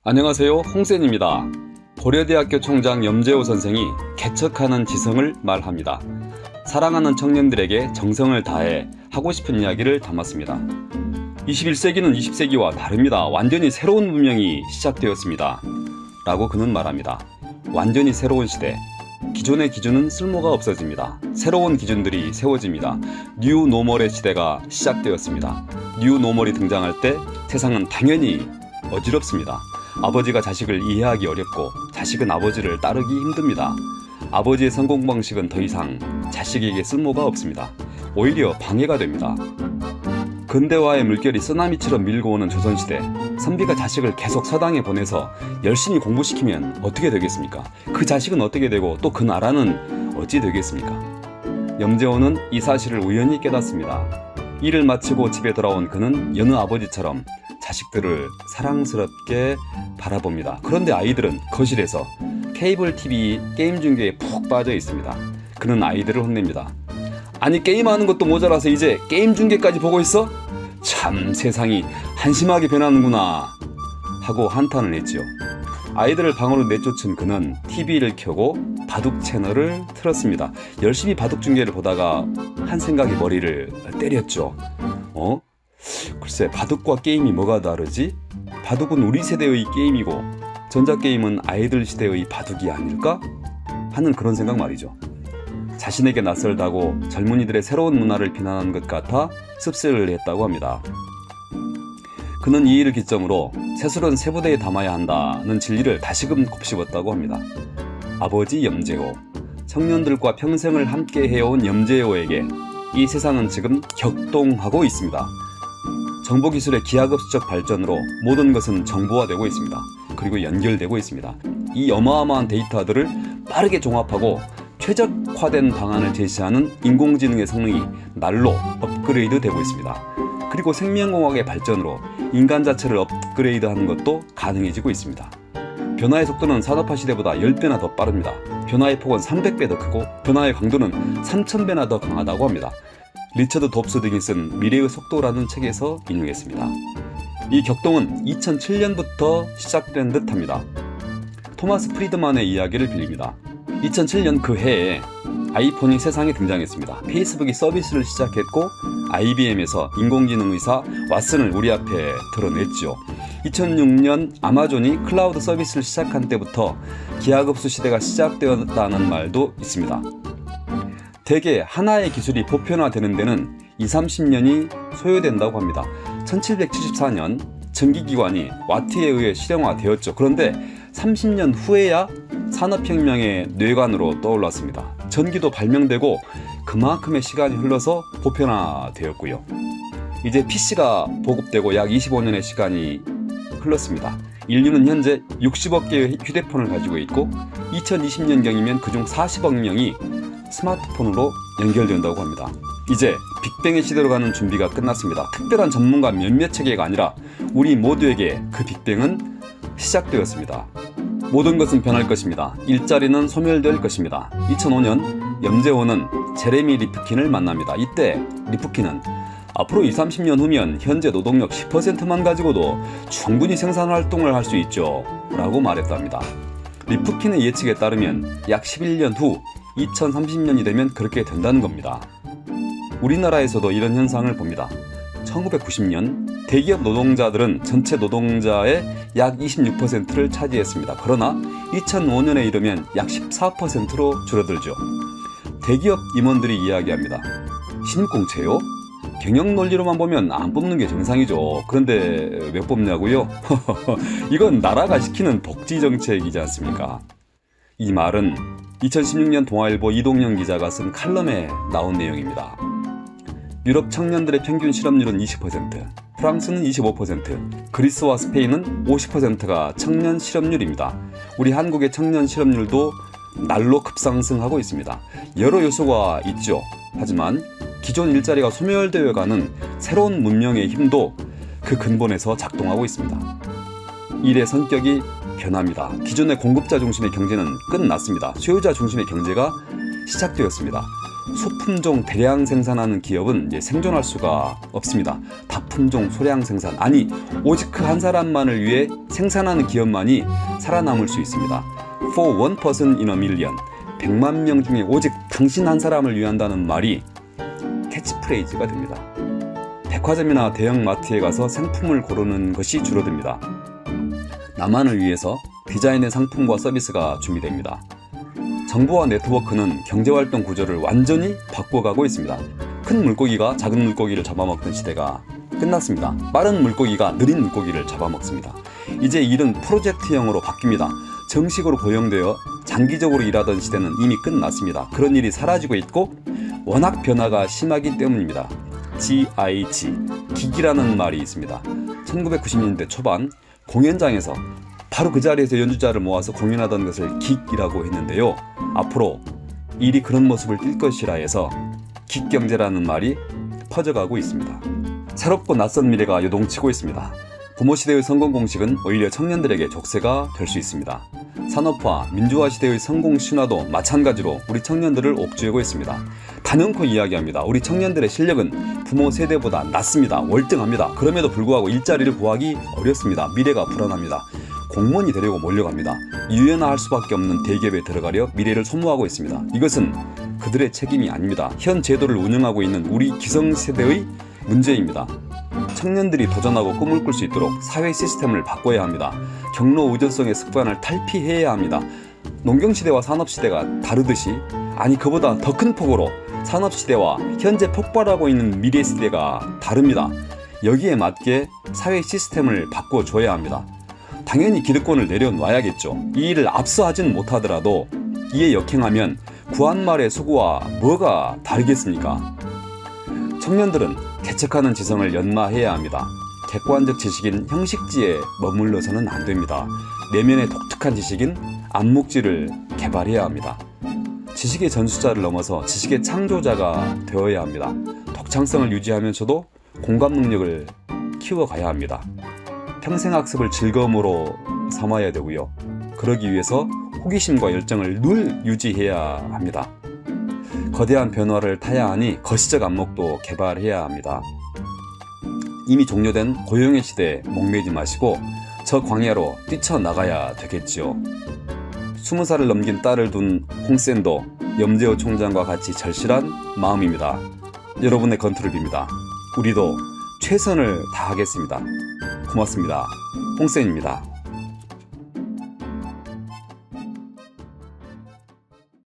안녕하세요, 홍센입니다. 고려대학교 총장 염재호 선생이 개척하는 지성을 말합니다. 사랑하는 청년들에게 정성을 다해 하고 싶은 이야기를 담았습니다. 21세기는 20세기와 다릅니다. 완전히 새로운 문명이 시작되었습니다. 라고 그는 말합니다. 완전히 새로운 시대. 기존의 기준은 쓸모가 없어집니다. 새로운 기준들이 세워집니다. 뉴 노멀의 시대가 시작되었습니다. 뉴 노멀이 등장할 때 세상은 당연히 어지럽습니다. 아버지가 자식을 이해하기 어렵고 자식은 아버지를 따르기 힘듭니다. 아버지의 성공 방식은 더 이상 자식에게 쓸모가 없습니다. 오히려 방해가 됩니다. 근대화의 물결이 쓰나미처럼 밀고 오는 조선시대, 선비가 자식을 계속 서당에 보내서 열심히 공부시키면 어떻게 되겠습니까? 그 자식은 어떻게 되고 또 그 나라는 어찌 되겠습니까? 염재호는 이 사실을 우연히 깨닫습니다. 일을 마치고 집에 돌아온 그는 여느 아버지처럼 자식들을 사랑스럽게 바라봅니다. 그런데 아이들은 거실에서 케이블 TV 게임 중계에 푹 빠져 있습니다. 그는 아이들을 혼냅니다. 아니, 게임하는 것도 모자라서 이제 게임 중계까지 보고 있어? 참 세상이 한심하게 변하는구나 하고 한탄을 했지요. 아이들을 방으로 내쫓은 그는 TV를 켜고 바둑 채널을 틀었습니다. 열심히 바둑 중계를 보다가 한 생각이 머리를 때렸죠. 글쎄, 바둑과 게임이 뭐가 다르지? 바둑은 우리 세대의 게임이고 전자게임은 아이들 시대의 바둑이 아닐까? 하는 그런 생각 말이죠. 자신에게 낯설다고 젊은이들의 새로운 문화를 비난한 것 같아 씁쓸을 했다고 합니다. 그는 이 일을 기점으로 새술은 세부대에 담아야 한다는 진리를 다시금 곱씹었다고 합니다. 아버지 염재호, 청년들과 평생을 함께 해온 염재호에게 이 세상은 지금 격동하고 있습니다. 정보기술의 기하급수적 발전으로 모든 것은 정보화되고 있습니다. 그리고 연결되고 있습니다. 이 어마어마한 데이터들을 빠르게 종합하고 최적화된 방안을 제시하는 인공지능의 성능이 날로 업그레이드 되고 있습니다. 그리고 생명공학의 발전으로 인간 자체를 업그레이드하는 것도 가능해지고 있습니다. 변화의 속도는 산업화 시대보다 10배나 더 빠릅니다. 변화의 폭은 300배 더 크고 변화의 강도는 3000배나 더 강하다고 합니다. 리처드 돕스 등이 쓴 미래의 속도라는 책에서 인용했습니다. 이 격동은 2007년부터 시작된 듯합니다. 토마스 프리드만의 이야기를 빌립니다. 2007년 그 해에 아이폰이 세상에 등장했습니다. 페이스북이 서비스를 시작했고 IBM에서 인공지능 의사 왓슨을 우리 앞에 드러냈죠. 2006년 아마존이 클라우드 서비스를 시작한 때부터 기하급수 시대가 시작되었다는 말도 있습니다. 대개 하나의 기술이 보편화되는 데는 20-30년이 소요된다고 합니다. 1774년 전기기관이 와트에 의해 실용화되었죠. 그런데 30년 후에야 산업혁명의 뇌관으로 떠올랐습니다. 전기도 발명되고 그만큼의 시간이 흘러서 보편화되었고요. 이제 PC가 보급되고 약 25년의 시간이 흘렀습니다. 인류는 현재 60억 개의 휴대폰을 가지고 있고 2020년경이면 그중 40억 명이 스마트폰으로 연결된다고 합니다. 이제 빅뱅의 시대로 가는 준비가 끝났습니다. 특별한 전문가 몇몇 체계가 아니라 우리 모두에게 그 빅뱅은 시작되었습니다. 모든 것은 변할 것입니다. 일자리는 소멸될 것입니다. 2005년 염재호는 제레미 리프킨을 만납니다. 이때 리프킨은 앞으로 20-30년 후면 현재 노동력 10%만 가지고도 충분히 생산활동을 할 수 있죠 라고 말했답니다. 리프킨의 예측에 따르면 약 11년 후 2030년이 되면 그렇게 된다는 겁니다. 우리나라에서도 이런 현상을 봅니다. 1990년 대기업 노동자들은 전체 노동자의 약 26%를 차지했습니다. 그러나 2005년에 이르면 약 14%로 줄어들죠. 대기업 임원들이 이야기합니다. 신입공채요? 경영 논리로만 보면 안 뽑는 게 정상이죠. 그런데 왜 뽑냐고요? 이건 나라가 시키는 복지 정책이지 않습니까? 이 말은 2016년 동아일보 이동영 기자가 쓴 칼럼에 나온 내용입니다. 유럽 청년들의 평균 실업률은 20%, 프랑스는 25%, 그리스와 스페인은 50%가 청년 실업률입니다. 우리 한국의 청년 실업률도 날로 급상승하고 있습니다. 여러 요소가 있죠. 하지만 기존 일자리가 소멸되어가는 새로운 문명의 힘도 그 근본에서 작동하고 있습니다. 일의 성격이 변합니다. 기존의 공급자 중심의 경제는 끝났습니다. 소유자 중심의 경제가 시작되었습니다. 소품종 대량 생산하는 기업은 이제 생존할 수가 없습니다. 다품종 소량 생산, 아니 오직 그 한 사람만을 위해 생산하는 기업만이 살아남을 수 있습니다. For one person in a million. 100만 명 중에 오직 당신 한 사람을 위한다는 말이 캐치프레이즈가 됩니다. 백화점이나 대형 마트에 가서 상품을 고르는 것이 줄어듭니다. 나만을 위해서 디자인된 상품과 서비스가 준비됩니다. 정보와 네트워크는 경제활동 구조를 완전히 바꿔가고 있습니다. 큰 물고기가 작은 물고기를 잡아먹던 시대가 끝났습니다. 빠른 물고기가 느린 물고기를 잡아먹습니다. 이제 일은 프로젝트형으로 바뀝니다. 정식으로 고용되어 장기적으로 일하던 시대는 이미 끝났습니다. 그런 일이 사라지고 있고 워낙 변화가 심하기 때문입니다. GIG, 기기라는 말이 있습니다. 1990년대 초반 공연장에서 바로 그 자리에서 연주자를 모아서 공연하던 것을 기기라고 했는데요. 앞으로 일이 그런 모습을 띌 것이라 해서 기경제라는 말이 퍼져가고 있습니다. 새롭고 낯선 미래가 요동치고 있습니다. 부모 시대의 성공 공식은 오히려 청년들에게 족쇄가 될 수 있습니다. 산업화, 민주화 시대의 성공 신화도 마찬가지로 우리 청년들을 옥죄고 있습니다. 단연코 이야기합니다. 우리 청년들의 실력은 부모 세대보다 낮습니다. 월등합니다. 그럼에도 불구하고 일자리를 구하기 어렵습니다. 미래가 불안합니다. 공무원이 되려고 몰려갑니다. 유연화할 수밖에 없는 대기업에 들어가려 미래를 소모하고 있습니다. 이것은 그들의 책임이 아닙니다. 현 제도를 운영하고 있는 우리 기성세대의 문제입니다. 청년들이 도전하고 꿈을 꿀 수 있도록 사회 시스템을 바꿔야 합니다. 경로 의존성의 습관을 탈피해야 합니다. 농경시대와 산업시대가 다르듯이, 아니 그보다 더 큰 폭으로 산업시대와 현재 폭발하고 있는 미래시대가 다릅니다. 여기에 맞게 사회 시스템을 바꿔줘야 합니다. 당연히 기득권을 내려놔야겠죠. 이 일을 앞서 하진 못하더라도 이에 역행하면 구한말의 수구와 뭐가 다르겠습니까? 청년들은 개척하는 지성을 연마해야 합니다. 객관적 지식인 형식지에 머물러서는 안 됩니다. 내면의 독특한 지식인 암묵지를 개발해야 합니다. 지식의 전수자를 넘어서 지식의 창조자가 되어야 합니다. 독창성을 유지하면서도 공감 능력을 키워가야 합니다. 평생 학습을 즐거움으로 삼아야 되고요. 그러기 위해서 호기심과 열정을 늘 유지해야 합니다. 거대한 변화를 타야 하니 거시적 안목도 개발해야 합니다. 이미 종료된 고용의 시대에 목매지 마시고 저 광야로 뛰쳐나가야 되겠지요. 20살을 넘긴 딸을 둔 홍센도 염재호 총장과 같이 절실한 마음입니다. 여러분의 건투를 빕니다. 우리도 최선을 다하겠습니다. 고맙습니다. 홍센입니다.